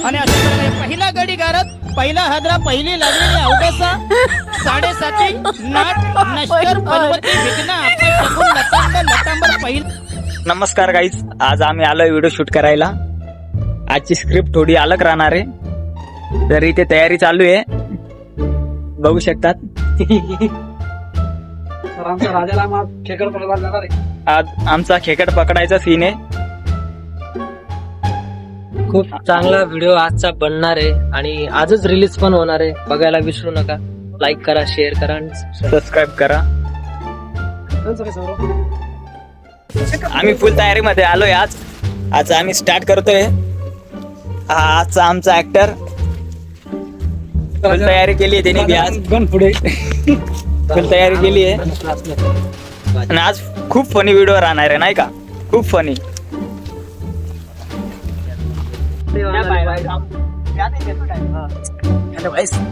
आणि अशा प्रकारे पहिला गडी गारत, पहिला हादरा, पहिली लागलेली अवकासा, 7.5 नाट नष्टर बनवती विघ्न आपण लतांबर पहिला. नमस्कार गाईज, आज आम्ही आलोय व्हिडिओ शूट करायला. आजची स्क्रिप्ट थोडी अलग राहणार आहे, तर इथे तयारी चालू आहे, बघू शकतात. आज आमचा खेकड पकडायचा सीन आहे. खूप चांगला व्हिडिओ आजचा बनणार आहे आणि आजच रिलीज पण होणार आहे. बघायला विसरू नका. लाईक करा, शेअर करा आणि सबस्क्राईब करा. आम्ही फुल तयारीमध्ये आलोय. आज आम्ही स्टार्ट करतोय. हा आजचा आमचा ऍक्टर फुल तयारी केली आहे त्यांनी. आज पुढे फुल तयारी केली आहे आणि आज खूप फनी व्हिडिओ राहणार आहे, नाही का? खूप फनी.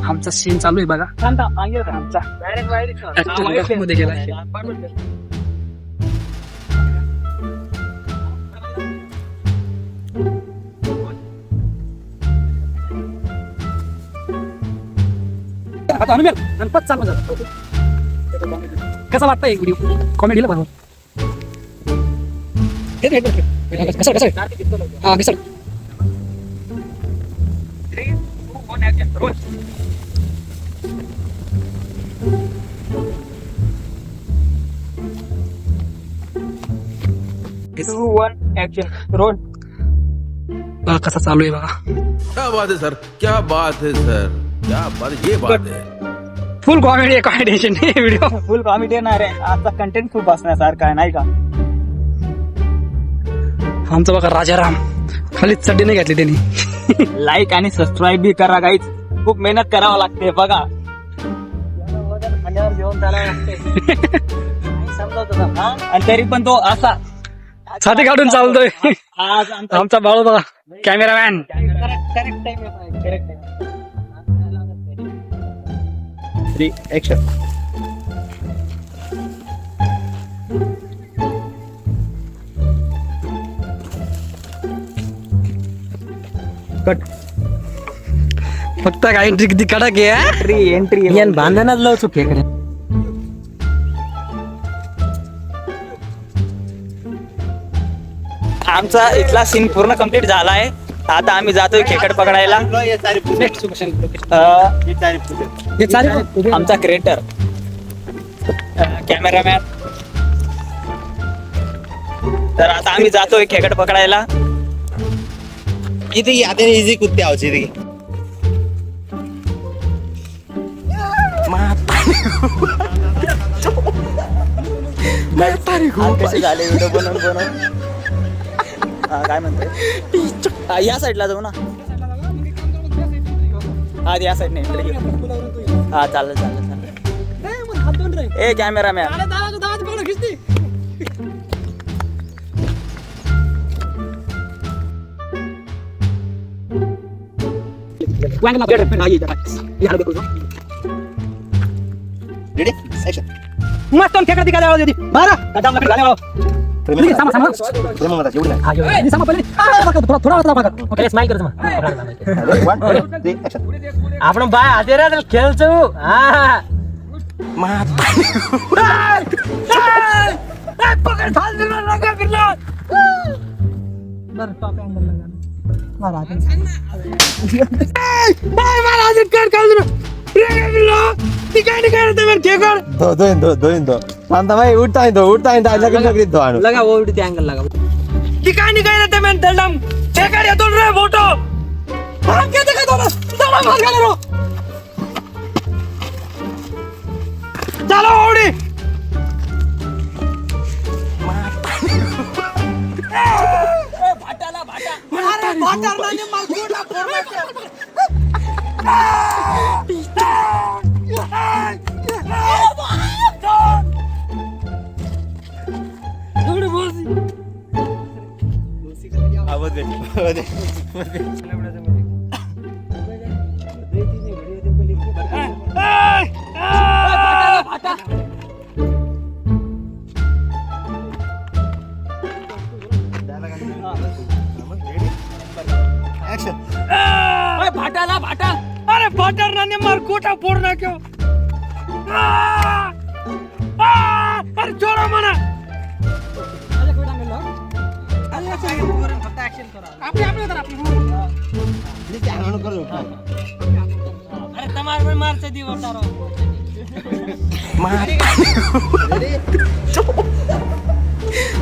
आमचा सीन चालू आहे बघा. मध्ये गेला. कसा वाटतंय व्हिडिओ? कॉमेडीला बनव. हा घसर. कसा चालू आहे बघा. क्या बात है सर, क्या बात है सर, क्या बात, ये बात है. फुल कॉमेडी आहे, काय टेन्शन नाही. व्हिडिओ फुल कॉमेडी येणार आहे. आजचा कंटेंट खूप असण्यासारखा आहे, नाही का? आमचा बघा राजाराम खाली चड्डी नाही घातली त्यांनी. लाईक आणि सबस्क्राईब बी करा गाईज. खूप मेहनत करावं लागते बघा. आणि तरी पण तो असा छाती काढून चालतोय. आज आमचा बाळू बघा, कॅमेरामॅन. करेक्ट टाइम आहे. Correct time. 3 ऍक्शन. कट. फक्त काय एंट्री कडक आहे. एंट्री बांधण्यात लाव चुके. आमचा इथला सीन पूर्ण कम्प्लीट झाला आहे. आता आम्ही जातोय खेकड पकडायला. आमचा क्रिएटर, कॅमेरामॅन. तर आता आम्ही जातोय खेकड पकडायला. इथे आता इझी कुत्ते आवचे इथे. कसे झाले व्हिडिओ बनवून काय म्हणतोय? या साईडला जाऊ ना. हा या साईड नाही. हा चालेल चालेल. ए कॅमेरामॅन, रेडी ऍक्शन. मस्त खेकडा दिखायला आवाज येते. मारा कदम लकडी घाले वाला. सामा सामा प्रेम म्हणतात एवढं नाही. हा यो सामा पहिले थोडा वाजला बघा. ओके स्माइल कर तुम्हाला. 1 2 3 ऍक्शन. आपण बाय आते रे खेळचो. हा पकड फाल दिला लगा फिरला. बर टॉप अँगल लगा. मारा बाय मारा आज कर काल दिला. दिखाई नहीं कर रहे थे मैं खेकड़. दो शांता भाई उठता है लगे दो आनो लगा वो उड़ते एंगल लगा. दिखाई नहीं कर रहे थे मैं दलदम खेकड़ ये तोड़ रहे फोटो. भाग के देखा तो ना चलो मार गया रो. चलो ओड़ी. भाटाला भाटा. अरे भाटाला ने मार गोडा फॉर्मेट. ऍक्शन. भाटाला भाटा अरे भाटर ने मार गोटा फोड़ ना क्यों अरे छोड़ो मना अरे तुम्हारे में मार से दी वटारो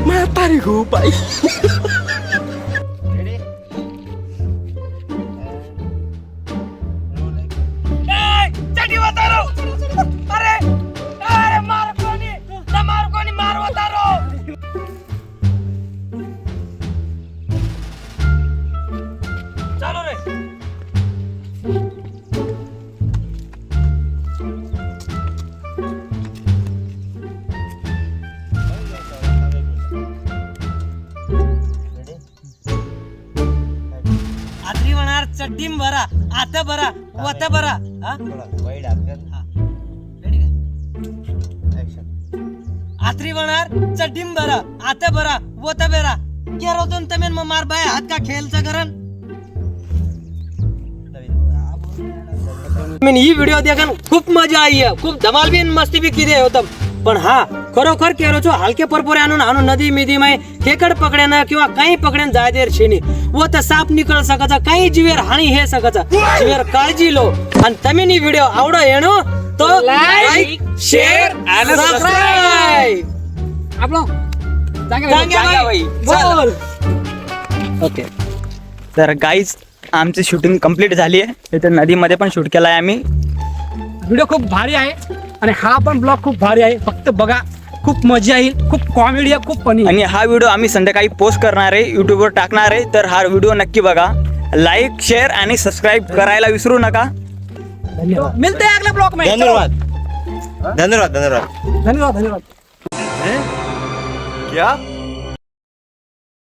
Mata nih gue, Pak. jadi Wataru अरे मार कोणी मार Wataru चलो रे आत्री म्हणणार चड्डीम भरा आता भरा वता भरा हा आत्री म्हणणार चड्डीम भरा आता भरा वता बेरा क्या रोतून तमेन मग मार बाय हात का खेळचा करण ही व्हिडिओ देखन खूप मजा आई है खूप धमाल भी मस्ती भी किदे होतं पण हा खरोखर केरोचो हलके परपोरे आणून नदी मिदी में खेकड पकड्यानं किंवा काही पकड्यान जायदेर शेनी व तर साप निकळ सकाचा काही जीवेर हानी हे सकाचा जीवेर काळजी लो आणि तमेनी व्हिडिओ आवडो येणो तो लाईक शेअर आणि सबस्क्राइब आपलो जांग्या भाई बोल ओके तर गाईज आमची शूटिंग कंप्लीट झाली आहे इथे नदीमध्ये पण शूट केला आहे आम्ही व्हिडिओ खूप भारी आहे आणि हा पण ब्लॉग खूप भारी आहे फक्त बघा खूप मजा येईल खूप कॉमेडी आहे खूप फनी आणि हा व्हिडिओ आम्ही संध्याकाळी पोस्ट करणार आहे युट्यूबवर टाकणार आहे तर हा व्हिडिओ नक्की बघा लाईक शेअर आणि सबस्क्राईब करायला विसरू नका धन्यवाद मिलते हैं अगले ब्लॉग में धन्यवाद. धन्यवाद. धन्यवाद धन्यवाद क्या